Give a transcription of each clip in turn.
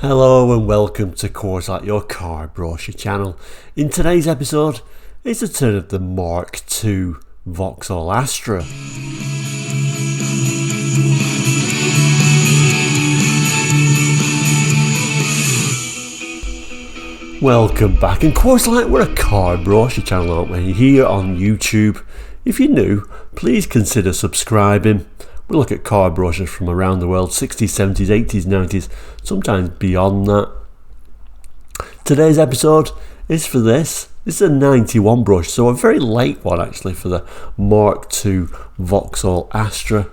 Hello and welcome to Course Like Your Car Brochure channel. In today's episode, it's the turn of the Mark II Vauxhall Astra. Welcome back, and Course Like, we're a car brochure channel, aren't we? Here on YouTube. If you're new, please consider subscribing. We look at car brochures from around the world, 60s, 70s, 80s, 90s, sometimes beyond that. Today's episode is for this. This is a 91 brochure, so a very late one actually for the Mark II Vauxhall Astra.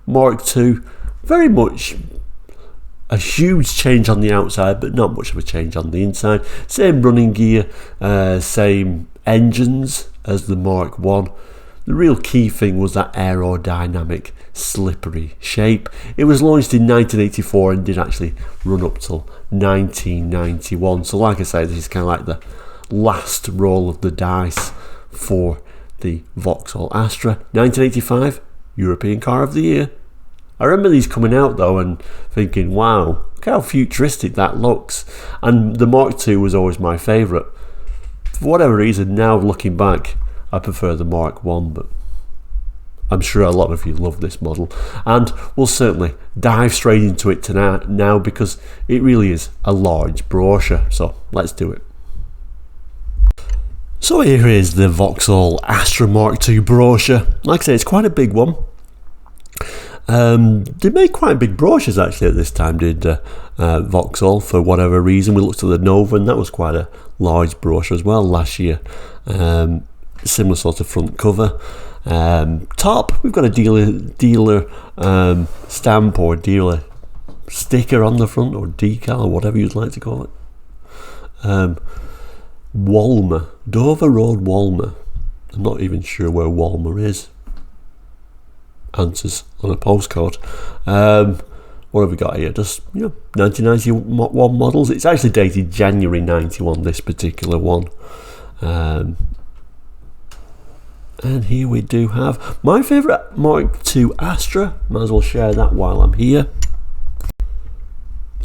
Mark II, very much a huge change on the outside, but not much of a change on the inside. Same running gear, same engines as the Mark I. The real key thing was that aerodynamic, slippery shape. It was launched in 1984 and did actually run up till 1991. So like I say, this is kind of like the last roll of the dice for the Vauxhall Astra. 1985, European Car of the Year. I remember these coming out though and thinking, wow, look how futuristic that looks. And the Mark II was always my favourite. For whatever reason, now looking back, I prefer the Mark I, but I'm sure a lot of you love this model, and we'll certainly dive straight into it tonight now because it really is a large brochure, so let's do it. So here is the Vauxhall Astra Mark II brochure. Like I say, it's quite a big one. They made quite big brochures actually at this time, did Vauxhall, for whatever reason. We looked at the Nova and that was quite a large brochure as well last year. Similar sort of front cover. Top, we've got a dealer stamp or dealer sticker on the front, or decal, or whatever you'd like to call it. Walmer, Dover Road, Walmer. I'm not even sure where Walmer is. Answers on a postcode. What have we got here? Just 1991 models. It's actually dated January 91. This particular one. And here we do have my favourite Mark II Astra. Might as well share that while I'm here.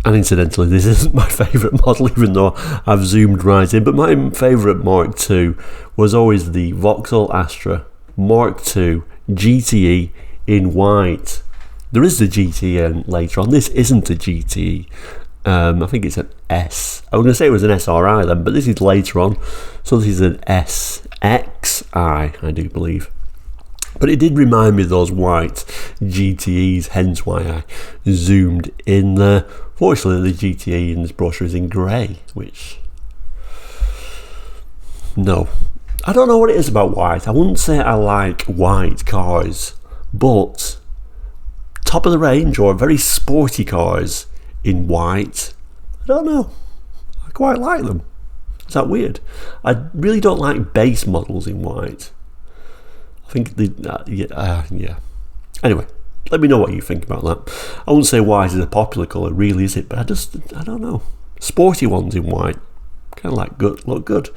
And incidentally, this isn't my favourite model, even though I've zoomed right in. But my favourite Mark II was always the Vauxhall Astra Mark II GTE in white. There is the GTE later on. This isn't a GTE. I think it's an S. I was going to say it was an SRI then, but this is later on. So this is an SXI, I do believe. But it did remind me of those white GTEs, hence why I zoomed in there. Fortunately, the GTE in this brochure is in grey, which... no. I don't know what it is about white. I wouldn't say I like white cars, but top of the range or very sporty cars in white, I don't know, I quite like them. Is that weird? I really don't like base models in white. I think yeah. Anyway, let me know what you think about that. I wouldn't say white is a popular colour, really, is it? But I don't know. Sporty ones in white kind of like look good.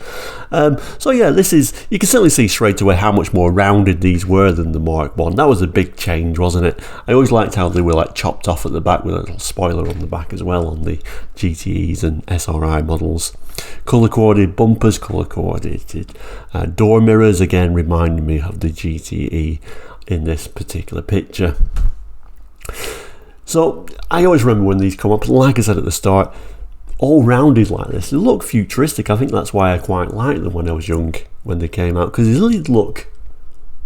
So yeah, this is, you can certainly see straight away how much more rounded these were than the Mark I. That was a big change, wasn't it? I always liked how they were like chopped off at the back with a little spoiler on the back as well on the GTEs and SRI models. Colour coordinated bumpers, colour coordinated door mirrors, again reminding me of the GTE in this particular picture. So I always remember when these come up, like I said at the start, all rounded like this. They look futuristic. I think that's why I quite liked them when I was young, when they came out, because they really look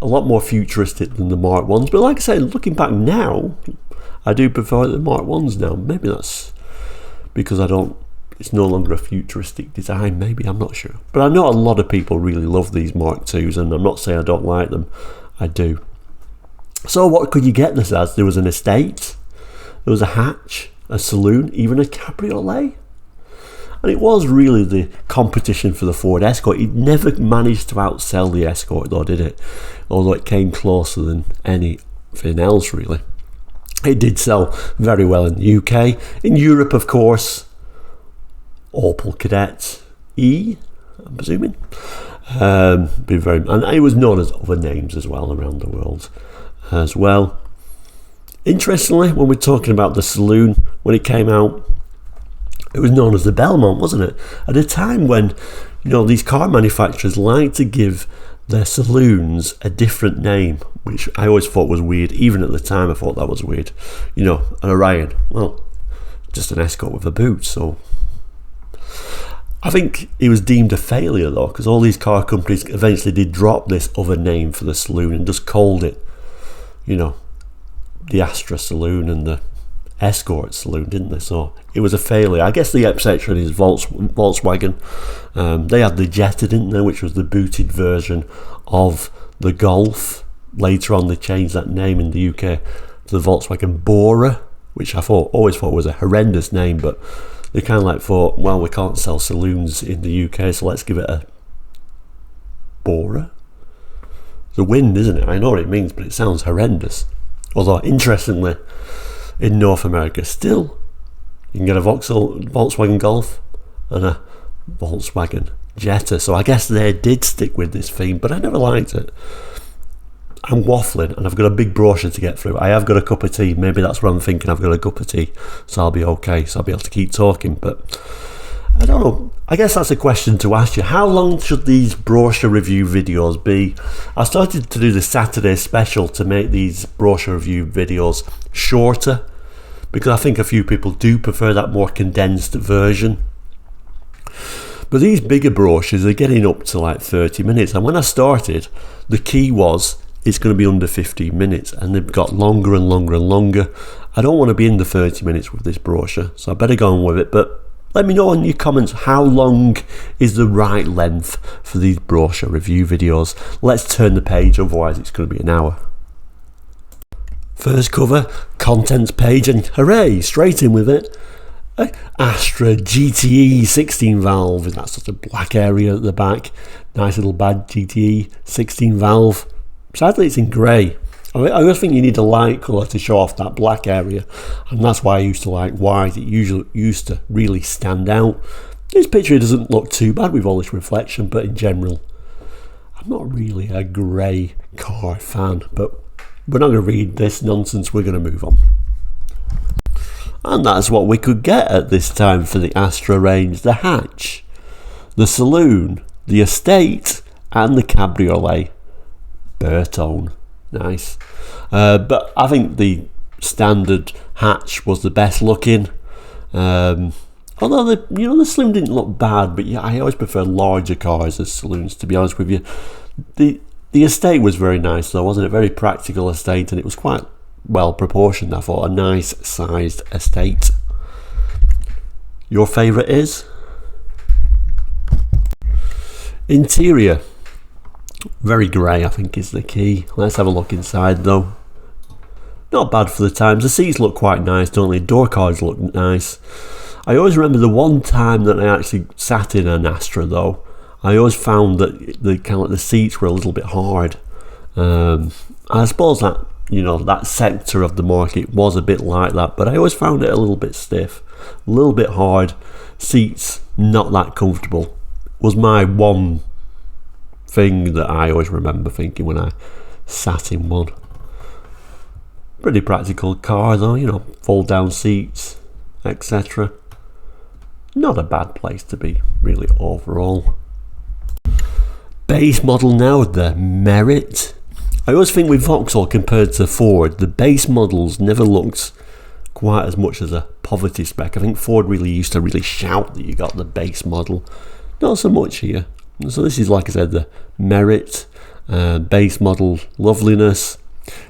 a lot more futuristic than the Mark I's. But like I say, looking back now, I do prefer the Mark I's now. Maybe that's because it's no longer a futuristic design, maybe, I'm not sure. But I know a lot of people really love these Mark II's, and I'm not saying I don't like them, I do. So what could you get this as? There was an estate, there was a hatch, a saloon, even a cabriolet. And it was really the competition for the Ford Escort. It never managed to outsell the Escort though, did it? Although it came closer than anything else really. It did sell very well in the UK. In Europe, of course, Opel Kadett E, I'm presuming. And it was known as other names as well around the world as well. Interestingly, when we're talking about the saloon, when it came out, It was known as the Belmont, wasn't it? At a time when, you know, these car manufacturers like to give their saloons a different name, which I always thought was weird. Even at the time I thought that was weird. You know, an Orion, well, just an Escort with a boot. So I think it was deemed a failure though, because all these car companies eventually did drop this other name for the saloon and just called it, you know, the Astra Saloon and the Escort Saloon, didn't they? So it was a failure. I guess the exception is Volkswagen. They had the Jetta, didn't they, which was the booted version of the Golf. Later on they changed that name in the UK to the Volkswagen Bora, which I always thought was a horrendous name, but they kind of like thought, well, we can't sell saloons in the UK, so let's give it a Bora. The wind, isn't it? I know what it means, but it sounds horrendous. Although, interestingly, in North America, still, you can get a Volkswagen Golf and a Volkswagen Jetta. So I guess they did stick with this theme, but I never liked it. I'm waffling and I've got a big brochure to get through. I have got a cup of tea. Maybe that's what I'm thinking. I've got a cup of tea, so I'll be okay. So I'll be able to keep talking. But I don't know. I guess that's a question to ask you. How long should these brochure review videos be? I started to do the Saturday special to make these brochure review videos shorter, because I think a few people do prefer that more condensed version. But these bigger brochures are getting up to like 30 minutes. And when I started, the key was it's going to be under 15 minutes. And they've got longer and longer and longer. I don't want to be in the 30 minutes with this brochure, so I better go on with it. But let me know in your comments, how long is the right length for these brochure review videos. Let's turn the page, otherwise it's going to be an hour. First cover, contents page, and hooray, straight in with it. Astra GTE 16 valve, in that sort of black area at the back. Nice little badge, GTE 16 valve. Sadly it's in grey. I always think you need a light colour to show off that black area, and that's why I used to like white. It usually used to really stand out. This picture doesn't look too bad with all this reflection, but in general I'm not really a grey car fan. But we're not going to read this nonsense, we're going to move on. And that's what we could get at this time for the Astra range: the hatch, the saloon, the estate, and the cabriolet. Bertone. Nice. But I think the standard hatch was the best looking. Although the saloon didn't look bad, but yeah, I always prefer larger cars as saloons, to be honest with you. The estate was very nice though, wasn't it? Very practical estate, and it was quite well proportioned. I thought a nice sized estate. Your favourite is? Interior. Very grey, I think, is the key. Let's have a look inside though. Not bad for the times. The seats look quite nice, don't they? Door cards look nice. I always remember the one time that I actually sat in an Astra though, I always found that the seats were a little bit hard. I suppose that, you know, that sector of the market was a bit like that, but I always found it a little bit stiff, a little bit hard. Seats not that comfortable was my one thing that I always remember thinking when I sat in one. Pretty practical car though, you know, fold down seats, etc. Not a bad place to be really overall. Base model now, the Merit. I always think with Vauxhall compared to Ford, the base models never looked quite as much as a poverty spec. I think Ford really used to really shout that you got the base model. Not so much here. So this is, like I said, the Merit base model loveliness.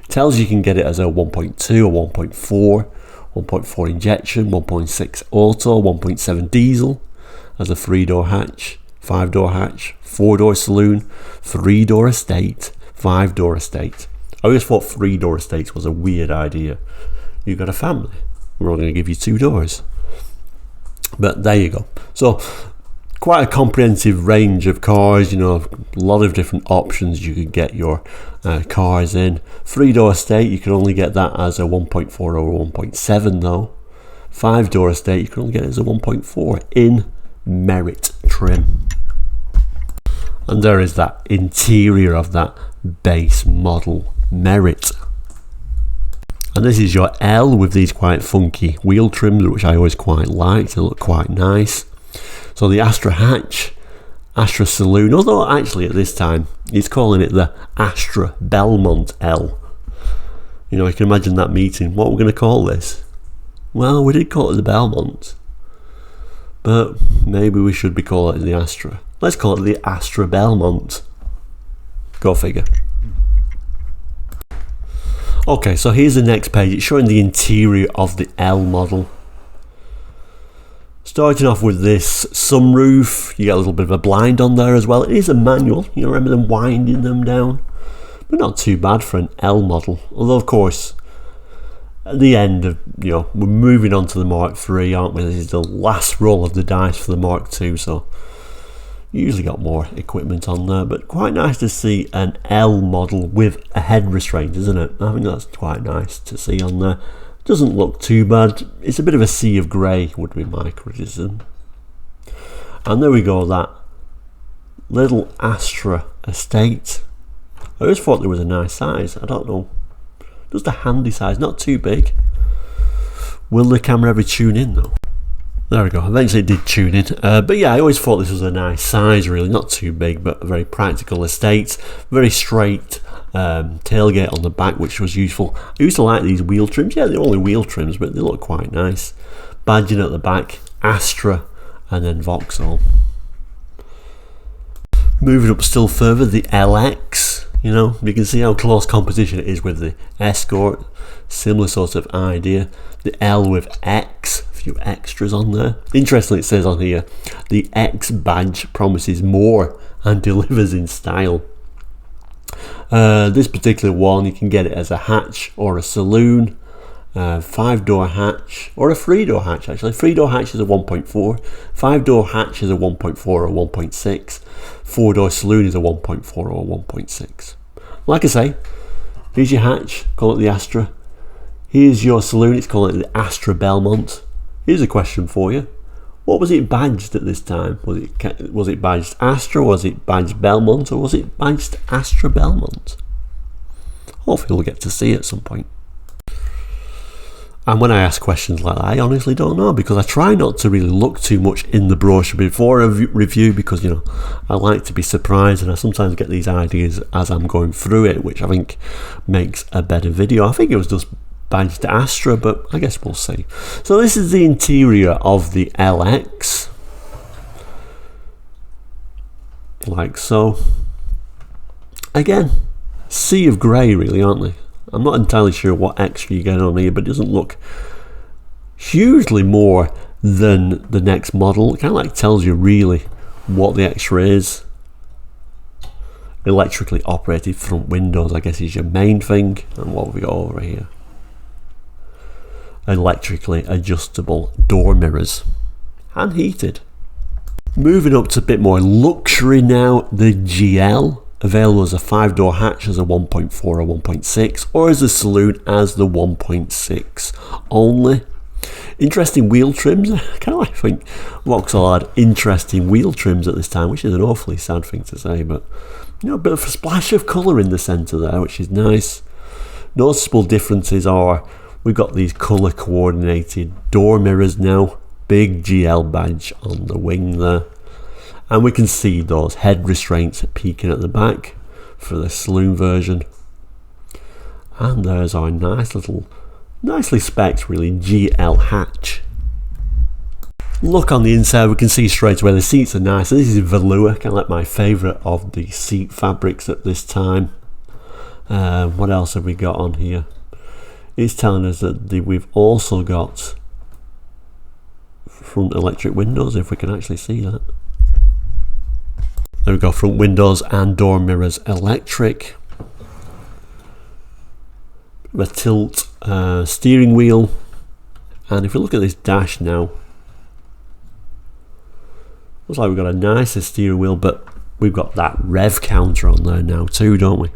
Tells you can get it as a 1.2 or 1.4, 1.4 injection, 1.6 auto, 1.7 diesel, as a 3-door hatch, 5-door hatch, 4-door saloon, 3-door estate, 5-door estate. I always thought 3-door estates was a weird idea. You've got a family, we're only going to give you 2 doors. But there you go. So quite a comprehensive range of cars, you know, a lot of different options you could get your cars in. 3-door estate, you can only get that as a 1.4 or 1.7 though. 5-door estate, you can only get it as a 1.4 in Merit trim. And there is that interior of that base model Merit. And this is your L with these quite funky wheel trims, which I always quite liked. They look quite nice. So the Astra hatch, Astra saloon, although actually at this time he's calling it the Astra Belmont L. You know, you can imagine that meeting. What we're going to call this? Well, we did call it the Belmont, but maybe we should be calling it the Astra. Let's call it the Astra Belmont. Go figure. Okay, so here's the next page. It's showing the interior of the L model. Starting off with this sunroof, you get a little bit of a blind on there as well. It is a manual, you remember them winding them down, but not too bad for an L model. Although of course, at the end of, you know, we're moving on to the Mark III, aren't we? This is the last roll of the dice for the Mark II, so you usually got more equipment on there, but quite nice to see an L model with a head restraint, isn't it? I think that's quite nice to see on there. Doesn't look too bad. It's a bit of a sea of grey, would be my criticism. And there we go, that little Astra estate. I always thought there was a nice size. I don't know. Just a handy size, not too big. Will the camera ever tune in though? There we go, eventually it did tune in. But yeah, I always thought this was a nice size really, not too big, but a very practical estate. Very straight tailgate on the back, which was useful. I used to like these wheel trims. Yeah, they're only wheel trims, but they look quite nice. Badging at the back, Astra, and then Vauxhall. Moving up still further, the LX. You know, you can see how close competition it is with the Escort. Similar sort of idea. The L with X, a few extras on there. Interestingly, it says on here, the X badge promises more and delivers in style. This particular one, you can get it as a hatch or a saloon, 5-door hatch or a 3-door hatch actually. 3-door hatch is a 1.4, 5-door hatch is a 1.4 or 1.6, 4-door saloon is a 1.4 or 1.6. Like I say, here's your hatch, call it the Astra. Here's your saloon, it's called the Astra Belmont. Here's a question for you. What was it badged at this time? Was it badged Astra, was it badged Belmont, or was it badged Astra Belmont? Hopefully we'll get to see it at some point. And when I ask questions like that, I honestly don't know, because I try not to really look too much in the brochure before a review, because, you know, I like to be surprised, and I sometimes get these ideas as I'm going through it, which I think makes a better video. I think it was just badged Astra, but I guess we'll see. So this is the interior of the LX, like so. Again, sea of grey really, aren't they? I'm not entirely sure what extra you get on here, but it doesn't look hugely more than the next model. It kind of like tells you really what the extra is. Electrically operated front windows, I guess, is your main thing. And what have we got over here? Electrically adjustable door mirrors and heated. Moving up to a bit more luxury now, the GL, available as a 5-door hatch as a 1.4 or 1.6, or as a saloon as the 1.6 only. Interesting wheel trims. I kind of like think Vauxhall had interesting wheel trims at this time, which is an awfully sad thing to say, but you know, a bit of a splash of colour in the centre there, which is nice. Noticeable differences are we've got these colour coordinated door mirrors now, big GL badge on the wing there, and we can see those head restraints peeking at the back for the saloon version. And there's our nice little, nicely spec'd really, GL hatch. Look on the inside, we can see straight away the seats are nice. This is velour, kind of like my favourite of the seat fabrics at this time. What else have we got on here? It's telling us that we've also got front electric windows, if we can actually see that. There we go, front windows and door mirrors electric. A tilt steering wheel, and if we look at this dash now, looks like we've got a nicer steering wheel, but we've got that rev counter on there now too, don't we?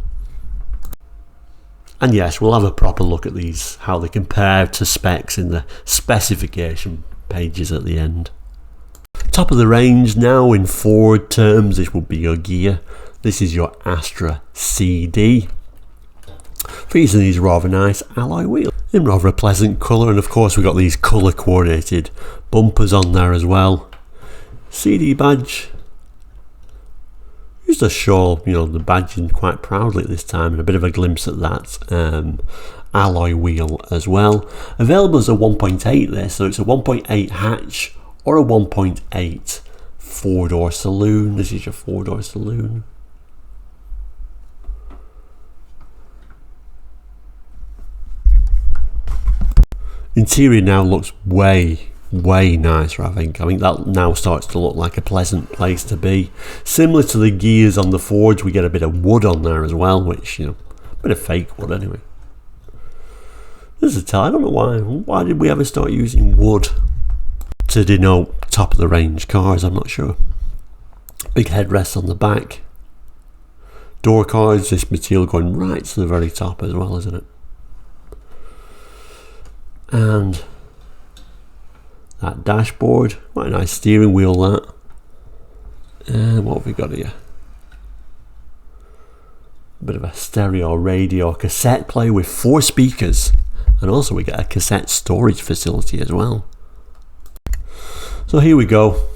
And yes, we'll have a proper look at these, how they compare to specs in the specification pages at the end. Top of the range now in Ford terms, this would be your gear. This is your Astra CD. Featuring these rather nice alloy wheels. in rather a pleasant colour, and of course we've got these colour coordinated bumpers on there as well. CD badge, used to show, you know, the badging quite proudly at this time, and a bit of a glimpse at that alloy wheel as well. Available as a 1.8 this, so it's a 1.8 hatch or a 1.8 four-door saloon. This is your four-door saloon. Interior now looks way nicer, I think. I think that now starts to look like a pleasant place to be. Similar to the gears on the Fords, we get a bit of wood on there as well, which, you know, a bit of fake wood anyway. There's a tell, I don't know why did we ever start using wood to denote top of the range cars? I'm not sure. Big headrests on the back. Door cards, this material going right to the very top as well, isn't it? And that dashboard, quite a nice steering wheel that. And what have we got here? A bit of a stereo radio cassette player with 4 speakers, and also we get a cassette storage facility as well. So here we go.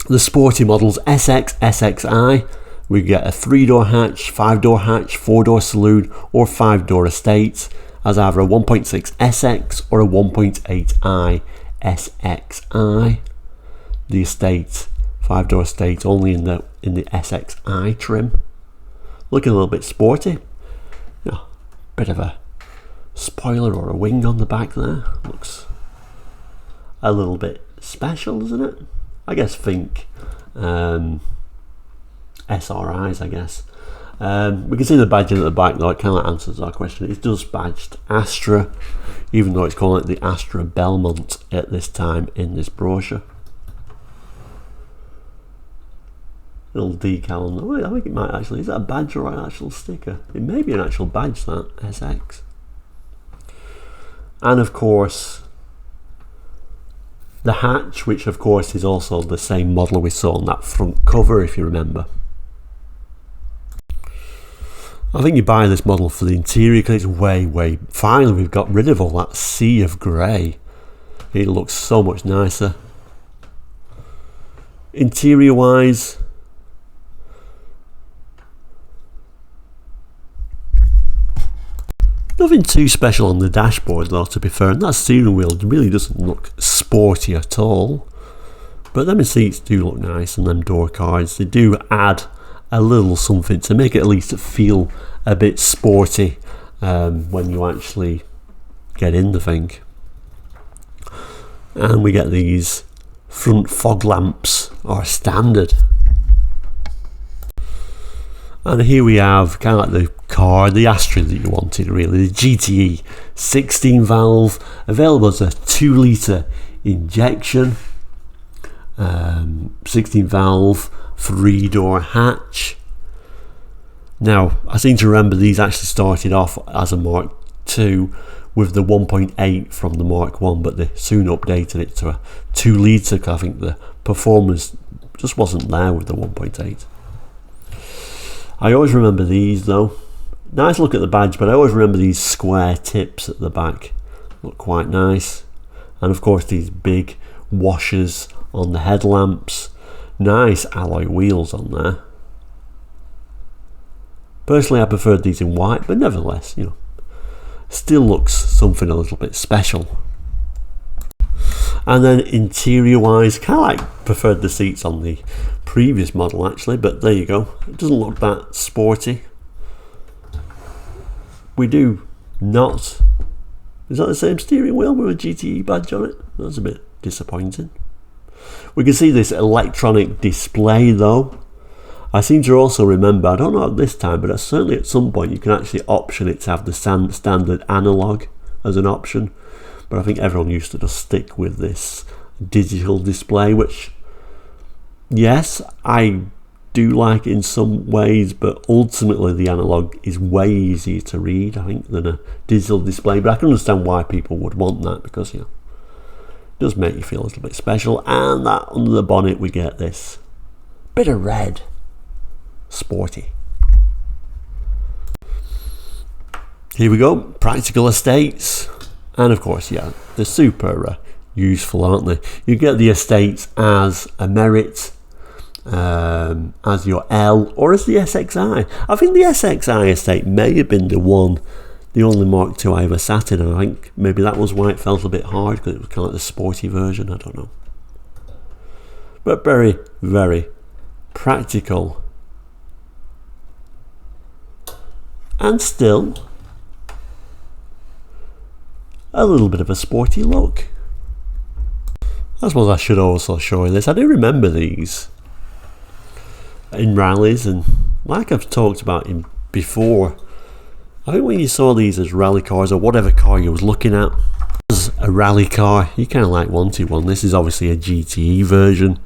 The sporty models SX, SXI. We get a 3-door hatch, 5-door hatch, 4-door saloon, or 5-door estate, as either a 1.6 SX or a 1.8i SXI. The estate, 5-door estate, only in the SXI trim. Looking a little bit sporty. You know, bit of a spoiler or a wing on the back there. Looks a little bit special, doesn't it? I guess think SRIs, I guess. We can see the badging at the back though, it kind of answers our question. It does badged Astra, even though it's calling it the Astra Belmont at this time in this brochure. Little decal on the, I think it might actually, is that a badge or an actual sticker? It may be an actual badge, that SX. And of course the hatch, which of course is also the same model we saw on that front cover, if you remember. I think you buy this model for the interior because it's way, finally we've got rid of all that sea of grey. It looks so much nicer. Interior wise, nothing too special on the dashboard though, to be fair, and that steering wheel really doesn't look sporty at all. But them seats do look nice, and them door cards, they do add a little something to make it at least feel a bit sporty when you actually get in the thing. And we get these front fog lamps are standard. And here we have kind of like the car, the Astra that you wanted really, the GTE 16 valve, available as a 2-litre injection, 16 valve, 3-door hatch. Now I seem to remember these actually started off as a Mark II with the 1.8 from the Mark 1, but they soon updated it to a 2-litre because I think the performance just wasn't there with the 1.8. I always remember these though. Nice look at the badge, but I always remember these square tips at the back. Look quite nice. And of course these big washers on the headlamps. Nice alloy wheels on there. Personally I preferred these in white, but nevertheless, you know, still looks something a little bit special. And then interior wise, kind of like preferred the seats on the previous model actually, but there you go. It doesn't look that sporty. We do not. Is that the same steering wheel with a GTE badge on it? That's a bit disappointing. We can see this electronic display though. I seem to also remember, I don't know at this time, but certainly at some point you can actually option it to have the standard analog as an option. But I think everyone used to just stick with this digital display, which, yes, I do like it in some ways, but ultimately the analog is way easier to read, I think, than a digital display. But I can understand why people would want that, because, you know, it does make you feel a little bit special. And that under the bonnet we get this bit of red, sporty. Here we go, practical estates. And of course, yeah, they're super useful, aren't they? You get the estates as a Merit, as your L, or as the SXI. I think the SXI estate may have been the only Mark II I ever sat in, and I think maybe that was why it felt a bit hard, because it was kind of like the sporty version, I don't know. But very, very practical. And still a little bit of a sporty look. I suppose I should also show you this. I do remember these in rallies, and like I've talked about in before, I think when you saw these as rally cars, or whatever car you was looking at as a rally car, you kind of like wanted one. This is obviously a GTE version.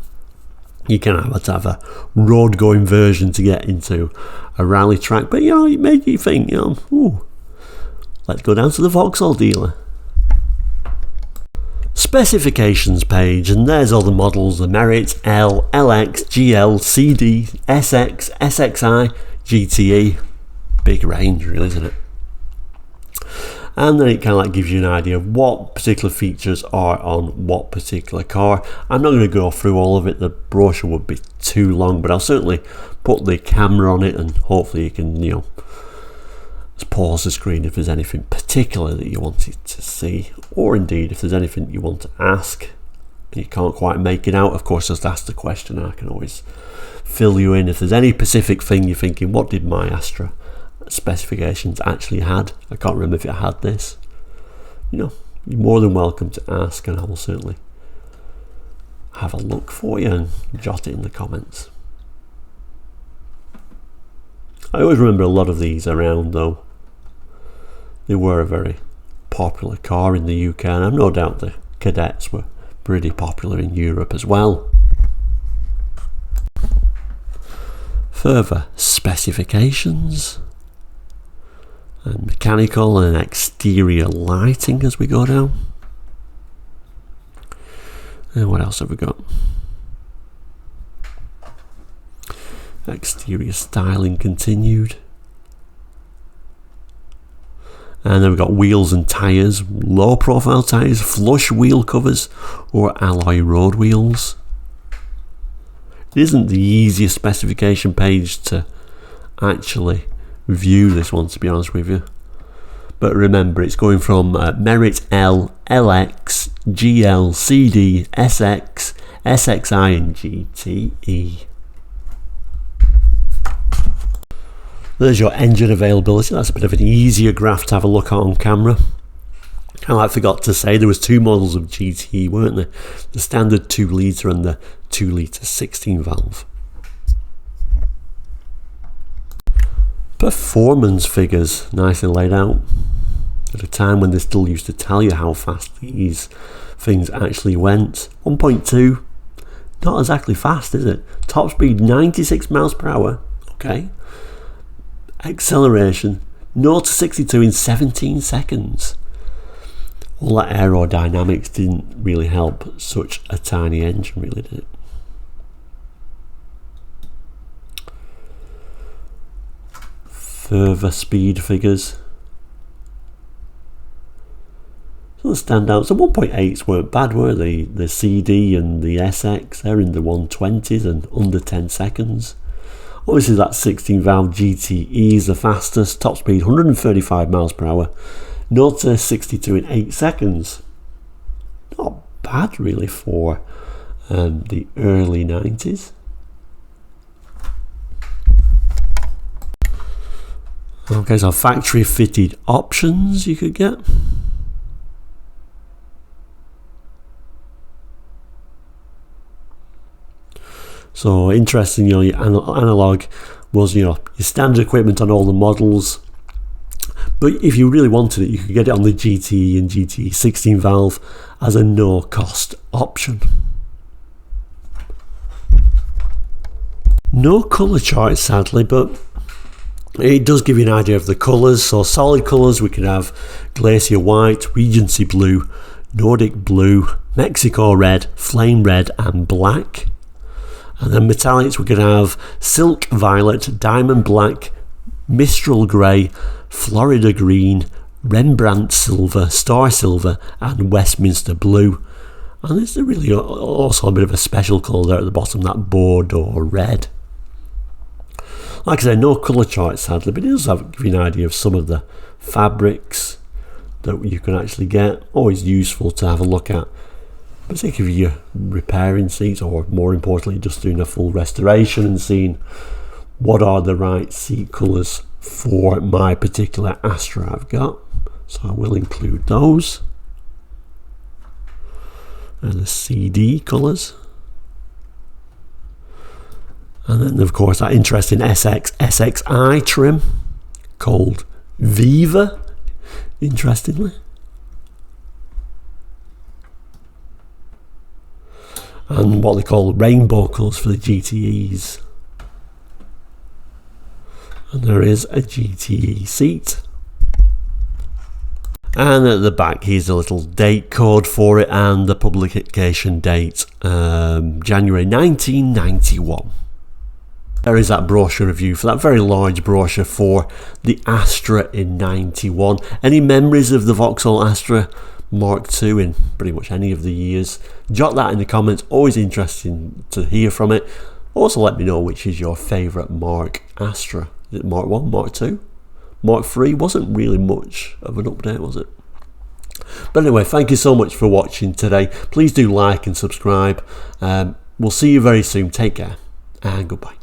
You kind of have to have a road going version to get into a rally track, but you know, it made you think, you know, ooh, let's go down to the Vauxhall dealer. Specifications page, and there's all the models: the Merit, L, LX, GL, CD, SX, SXI, GTE. Big range, really, isn't it? And then it kind of like gives you an idea of what particular features are on what particular car. I'm not going to go through all of it, the brochure would be too long, but I'll certainly put the camera on it, and hopefully you can, you know, just pause the screen if there's anything particular that you wanted to see, or indeed if there's anything you want to ask and you can't quite make it out. Of course, just ask the question, and I can always fill you in if there's any specific thing you're thinking, what did my Astra specifications actually had? I can't remember if it had this. You know, you're more than welcome to ask, and I will certainly have a look for you and jot it in the comments. I always remember a lot of these around, though. They were a very popular car in the UK, and I've no doubt the cadets were pretty popular in Europe as well. Further specifications and mechanical and exterior lighting as we go down. And what else have we got? Exterior styling continued. And then we've got wheels and tyres, low profile tyres, flush wheel covers, or alloy road wheels. It isn't the easiest specification page to actually view, this one, to be honest with you. But remember, it's going from Merit L, LX, GL, CD, SX, SXI and GTE. There's your engine availability. That's a bit of an easier graph to have a look at on camera. And I forgot to say, there was two models of GTE, weren't there? The standard 2 litre and the 2 litre 16 valve. Performance figures, nicely laid out. At a time when they still used to tell you how fast these things actually went. 1.2, not exactly fast, is it? Top speed 96 miles per hour. Okay. Acceleration 0 to 62 in 17 seconds. All that aerodynamics didn't really help such a tiny engine, really, did it? Further speed figures. So the standouts, the 1.8s weren't bad, were they? The CD and the SX, they're in the 120s and under 10 seconds. Obviously that 16 valve GTE is the fastest, top speed 135 miles per hour, 0 to 62 in 8 seconds. Not bad really for the early 90s. Okay, so factory fitted options you could get. So interesting, you know, your analog was, you know, your standard equipment on all the models. But if you really wanted it, you could get it on the GTE and GTE 16 valve as a no cost option. No colour chart, sadly, but it does give you an idea of the colours. So solid colours, we could have Glacier White, Regency Blue, Nordic Blue, Mexico Red, Flame Red and Black. And then metallics, we could have Silk Violet, Diamond Black, Mistral Grey, Florida Green, Rembrandt silver, star silver and Westminster blue. And there's really also a bit of a special colour there at the bottom, that Bordeaux red. Like I said, no colour chart sadly, but it does give you an idea of some of the fabrics that you can actually get. Always useful to have a look at, particularly if you're repairing seats, or more importantly just doing a full restoration and seeing what are the right seat colours for my particular Astra I've got. So I will include those. And the CD colours. And then of course that interesting SXI trim called Viva, interestingly. And what they call rainbow colours for the GTEs. And there is a GTE seat. And at the back here's a little date code for it and the publication date, January 1991. There is that brochure review for that very large brochure for the Astra in 91. Any memories of the Vauxhall Astra Mark II in pretty much any of the years? Jot that in the comments, always interesting to hear from it. Also let me know which is your favourite Mark Astra. Is it Mark 1, Mark 2? Mark 3 wasn't really much of an update, was it? But anyway, thank you so much for watching today. Please do like and subscribe. We'll see you very soon. Take care and goodbye.